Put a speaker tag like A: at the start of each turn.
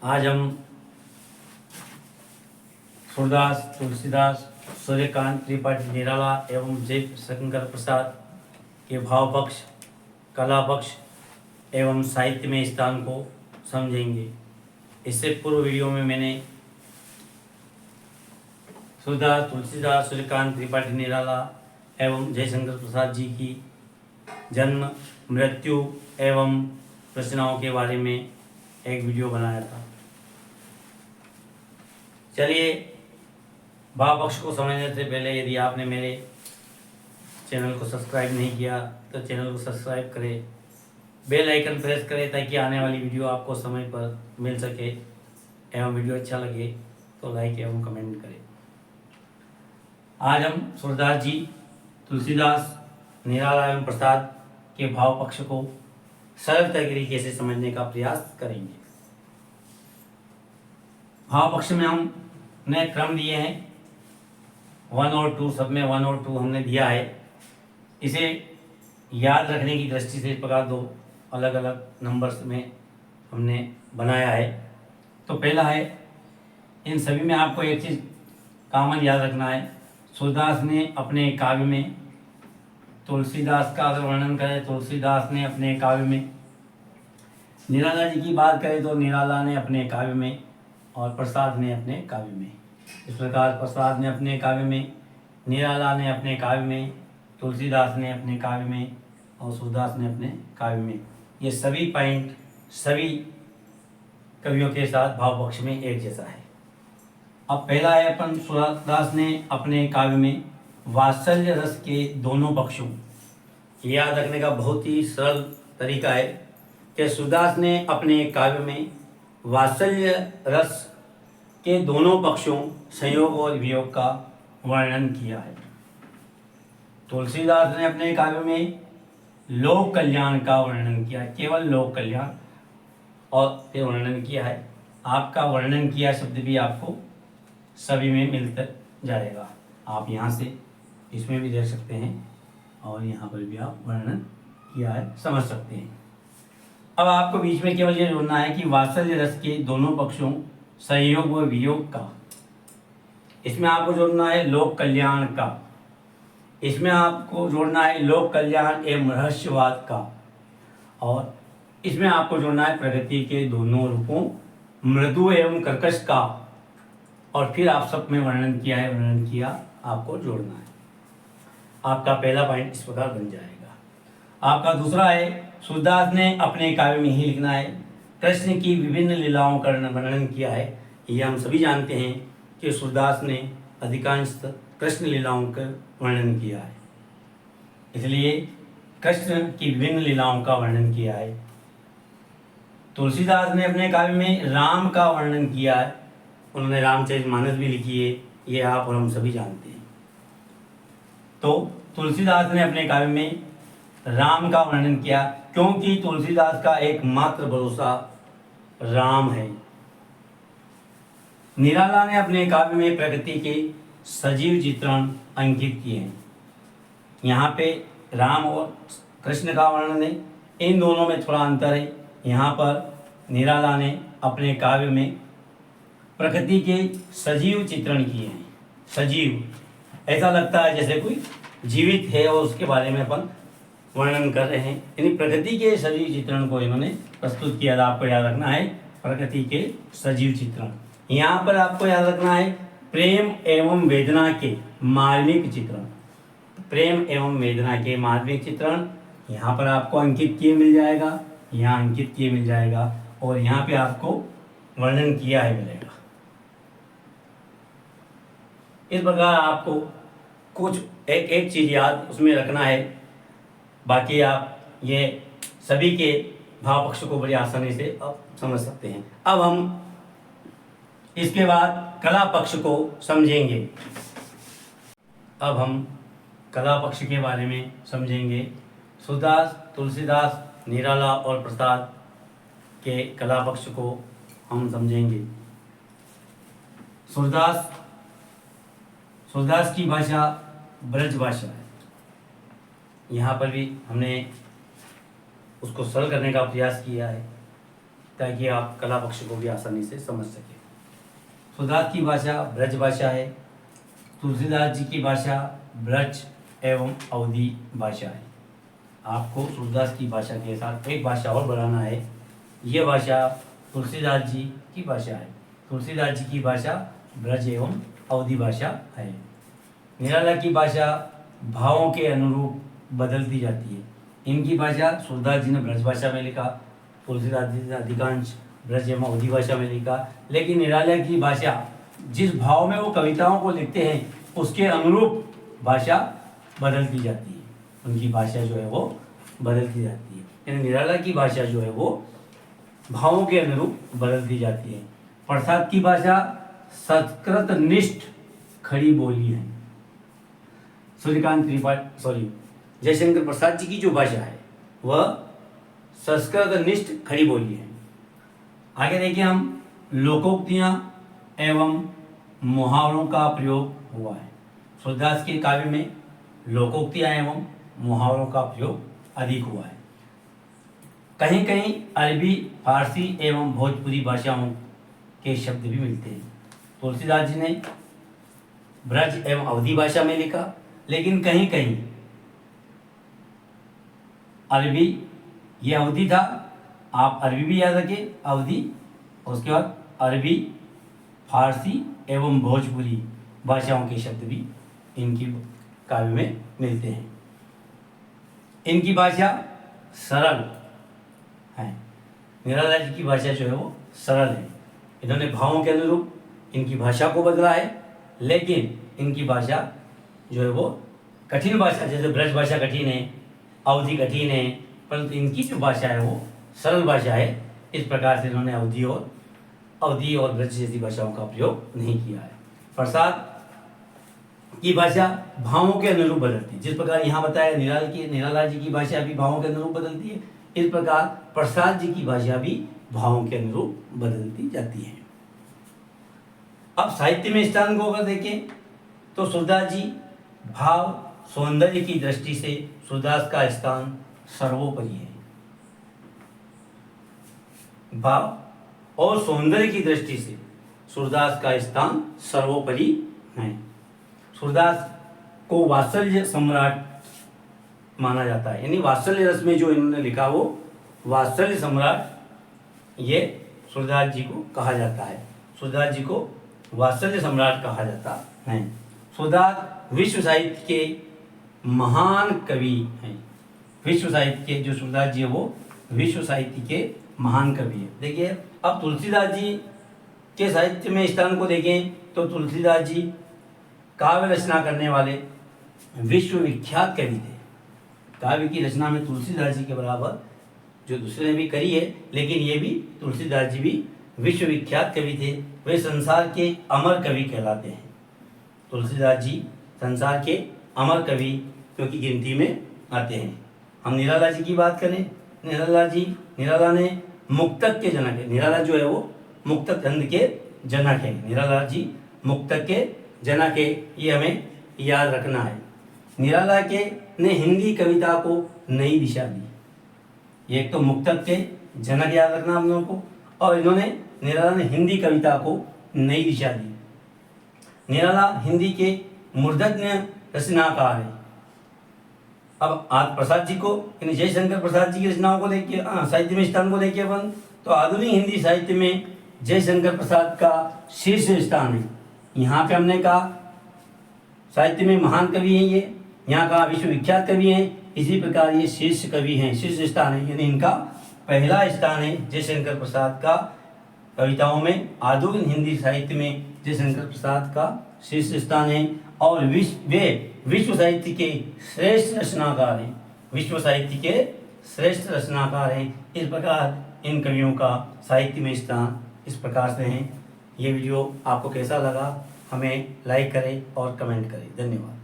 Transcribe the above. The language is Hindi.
A: आज हम सूरदास, तुलसीदास, सूर्यकांत त्रिपाठी निराला एवं जय शंकर प्रसाद के भाव पक्ष, कला पक्ष एवं साहित्य में स्थान को समझेंगे। इससे पूर्व वीडियो में मैंने सूरदास, तुलसीदास, सूर्यकांत त्रिपाठी निराला एवं जयशंकर प्रसाद जी की जन्म, मृत्यु एवं रचनाओं के बारे में एक वीडियो बनाया था। चलिए, भाव पक्ष को समझने से पहले यदि आपने मेरे चैनल को सब्सक्राइब नहीं किया तो चैनल को सब्सक्राइब करें, बेल आइकन प्रेस करें ताकि आने वाली वीडियो आपको समय पर मिल सके एवं वीडियो अच्छा लगे तो लाइक एवं कमेंट करें। आज हम सूरदास जी, तुलसीदास, निराला एवं प्रसाद के भाव पक्ष को सरल तरीके से समझने का प्रयास करेंगे। भाव पक्ष में हमने क्रम दिए हैं 1 और 2, सब में 1 और 2 हमने दिया है। इसे याद रखने की दृष्टि से इस प्रकार 2 अलग अलग नंबर्स में हमने बनाया है। तो पहला है, इन सभी में आपको एक चीज़ कॉमन याद रखना है। सूरदास ने अपने काव्य में, तुलसीदास का अगर वर्णन करें तुलसीदास ने अपने काव्य में, निराला जी की बात करें तो निराला ने अपने काव्य में और प्रसाद ने अपने काव्य में। इस प्रकार प्रसाद ने अपने काव्य में, निराला ने अपने काव्य में, तुलसीदास ने अपने काव्य में और सूरदास ने अपने काव्य में। ये सभी पॉइंट सभी कवियों के साथ भाव पक्ष में एक जैसा है। अब पहला है अपन, सूरदास ने अपने काव्य में वात्सल्य रस के दोनों पक्षों, याद रखने का बहुत ही सरल तरीका है कि सूरदास ने अपने काव्य में वात्सल्य रस के दोनों पक्षों, संयोग और वियोग का वर्णन किया है। तुलसीदास ने अपने काव्य में लोक कल्याण का वर्णन किया, केवल लोक कल्याण और फिर वर्णन किया है। आपका वर्णन किया शब्द भी आपको सभी में मिलता जाएगा। आप यहाँ से इसमें भी देख सकते हैं और यहाँ पर भी आप वर्णन किया है समझ सकते हैं। अब आपको बीच में केवल ये जोड़ना है कि वात्सल्य रस के दोनों पक्षों, संयोग व वियोग का, इसमें आपको जोड़ना है लोक कल्याण का, इसमें आपको जोड़ना है लोक कल्याण एवं रहस्यवाद का, और इसमें आपको जोड़ना है प्रकृति के दोनों रूपों, मृदु एवं कर्कश का, और फिर आप सब में वर्णन किया है, वर्णन किया आपको जोड़ना है। आपका पहला पॉइंट इस प्रकार बन जाएगा। आपका दूसरा है, सूरदास ने अपने काव्य में ही लिखना है कृष्ण की विभिन्न लीलाओं का वर्णन किया है। ये हम सभी जानते हैं कि सूरदास ने अधिकांश कृष्ण लीलाओं का वर्णन किया है, इसलिए कृष्ण की विभिन्न लीलाओं का वर्णन किया है। तुलसीदास ने अपने काव्य में राम का वर्णन किया है, उन्होंने रामचरितमानस भी लिखी है, ये आप और हम सभी जानते हैं। तो तुलसीदास ने अपने काव्य में राम का वर्णन किया क्योंकि तुलसीदास का एकमात्र भरोसा राम है। निराला ने अपने काव्य में प्रकृति के सजीव चित्रण अंकित किए हैं। यहाँ पे राम और कृष्ण का वर्णन है, इन दोनों में थोड़ा अंतर है। यहाँ पर निराला ने अपने काव्य में प्रकृति के सजीव चित्रण किए हैं। सजीव, ऐसा लगता है जैसे कोई जीवित है और उसके बारे में अपन वर्णन कर रहे हैं, यानी प्रकृति के सजीव चित्रण को इन्होंने प्रस्तुत किया था। आपको याद रखना है प्रकृति के सजीव चित्रण। यहाँ पर आपको याद रखना है प्रेम एवं वेदना के मार्मिक चित्रण, प्रेम एवं वेदना के मार्मिक चित्रण यहाँ पर आपको अंकित किए मिल जाएगा, यहाँ अंकित किए मिल जाएगा और यहाँ पे आपको वर्णन किया है मिलेगा। इस प्रकार आपको कुछ एक चीज याद उसमें रखना है, बाकी आप ये सभी के भाव पक्ष को बड़ी आसानी से अब समझ सकते हैं। अब हम इसके बाद कला पक्ष को समझेंगे। अब हम कला पक्ष के बारे में समझेंगे। सूरदास, तुलसीदास, निराला और प्रसाद के कला पक्ष को हम समझेंगे। सूरदास की भाषा ब्रज भाषा है। यहाँ पर भी हमने उसको सरल करने का प्रयास किया है। ताकि आप कला पक्ष को भी आसानी से समझ सकें। सूरदास की भाषा ब्रज भाषा है। तुलसीदास जी की भाषा ब्रज एवं अवधी भाषा है। आपको सूरदास की भाषा के साथ एक भाषा और बढ़ाना है। यह भाषा तुलसीदास जी की भाषा है। तुलसीदास जी की भाषा ब्रज एवं अवधी भाषा है। निराला की भाषा भावों के अनुरूप बदलती जाती है। इनकी भाषा सूरदास जी ने ब्रज भाषा में लिखा, तुलसीदास जी ने अधिकांश ब्रज एवं अवधी भाषा में लिखा। लेकिन निराला की भाषा जिस भाव में वो कविताओं को लिखते हैं उसके अनुरूप भाषा बदलती जाती है। उनकी भाषा जो है वो बदलती जाती है। यानी निराला की भाषा जो है वो भावों के अनुरूप बदलती जाती है। प्रसाद की भाषा संस्कृत निष्ठ खड़ी बोली है। सूर्यकांत त्रिपाठी जयशंकर प्रसाद जी की जो भाषा है वह संस्कृत निष्ठ खड़ी बोली है। आगे देखिए हम लोकोक्तियाँ एवं मुहावरों का प्रयोग हुआ है। सूरदास के काव्य में लोकोक्तियाँ एवं मुहावरों का प्रयोग अधिक हुआ है। कहीं कहीं अरबी, फारसी एवं भोजपुरी भाषाओं के शब्द भी मिलते हैं। तुलसीदास जी ने ब्रज एवं अवधी भाषा में लिखा, लेकिन कहीं कहीं अरबी, ये अवधी था, आप अरबी भी याद रखिए, अवधी, उसके बाद अरबी, फारसी एवं भोजपुरी भाषाओं के शब्द भी इनकी काव्य में मिलते हैं। इनकी भाषा सरल है। निराला जी की भाषा जो है वो सरल है। इन्होंने भावों के अनुरूप इनकी भाषा को बदला है, लेकिन इनकी भाषा जो है वो कठिन भाषा, जैसे ब्रज भाषा कठिन है, अवधी कठिन है, परंतु इनकी जो भाषा है वो सरल भाषा है। इस प्रकार से इन्होंने अवधी और ब्रज जैसी भाषाओं का प्रयोग नहीं किया है। प्रसाद की भाषा भावों के अनुरूप बदलती है। जिस प्रकार यहाँ बताया निराला जी की भाषा भी भावों के अनुरूप बदलती है, इस प्रकार प्रसाद जी की भाषा भी भावों के अनुरूप बदलती जाती है। अब साहित्य में स्थान को अगर देखें तो सूरदास जी भाव सौंदर्य की दृष्टि से सूरदास का स्थान सर्वोपरि है। भाव और सौंदर्य की दृष्टि से सूरदास का स्थान सर्वोपरि है। सूरदास को वात्सल्य सम्राट माना जाता है, यानी वात्सल्य रस में जो इन्होंने लिखा वो वात्सल्य सम्राट, ये सूरदास जी को कहा जाता है। सूरदास जी को वात्सल्य सम्राट कहा जाता है। सूरदास विश्व साहित्य के महान कवि हैं। विश्व साहित्य के जो सूरदास जी है वो विश्व साहित्य के महान कवि है। देखिए अब तुलसीदास जी के साहित्य में स्थान को देखें तो तुलसीदास जी काव्य रचना करने वाले विश्व विख्यात कवि थे। काव्य की रचना में तुलसीदास जी के बराबर जो दूसरे ने भी करी है, लेकिन ये भी तुलसीदास जी भी विश्व विख्यात कवि थे। वे संसार के अमर कवि कहलाते हैं। तुलसीदास जी संसार के अमर कवि क्योंकि गिनती में आते हैं। हम निराला जी की बात करें, निराला ने मुक्तक के जनक है। निराला जो है वो मुक्तक छंद के जनक है। निराला जी मुक्तक के जनक है, ये हमें याद रखना है। निराला के ने हिंदी कविता को नई दिशा दी। एक तो मुक्तक के जनक याद रखना हम लोगों को, और निराला ने हिंदी कविता को नई दिशा दी। निराला हिंदी के मूर्धन्य रचनाकार है। अब आज प्रसाद जी को, यानी जयशंकर प्रसाद जी की रचनाओं को देखिए, साहित्य में स्थान को देखिए अपन, तो आधुनिक हिंदी साहित्य में जयशंकर प्रसाद का शीर्ष स्थान है। यहाँ पे हमने कहा साहित्य में महान कवि हैं ये, यहाँ का विश्व विख्यात कवि हैं, इसी प्रकार ये शीर्ष कवि हैं, शीर्ष स्थान है, यानी इनका पहला स्थान है जयशंकर प्रसाद का कविताओं में। आधुनिक हिंदी साहित्य में जयशंकर प्रसाद का शीर्ष स्थान है और वे विश्व साहित्य के श्रेष्ठ रचनाकार हैं। विश्व साहित्य के श्रेष्ठ रचनाकार हैं। इस प्रकार इन कवियों का साहित्य में स्थान इस प्रकार से है। ये वीडियो आपको कैसा लगा हमें लाइक करें और कमेंट करें। धन्यवाद।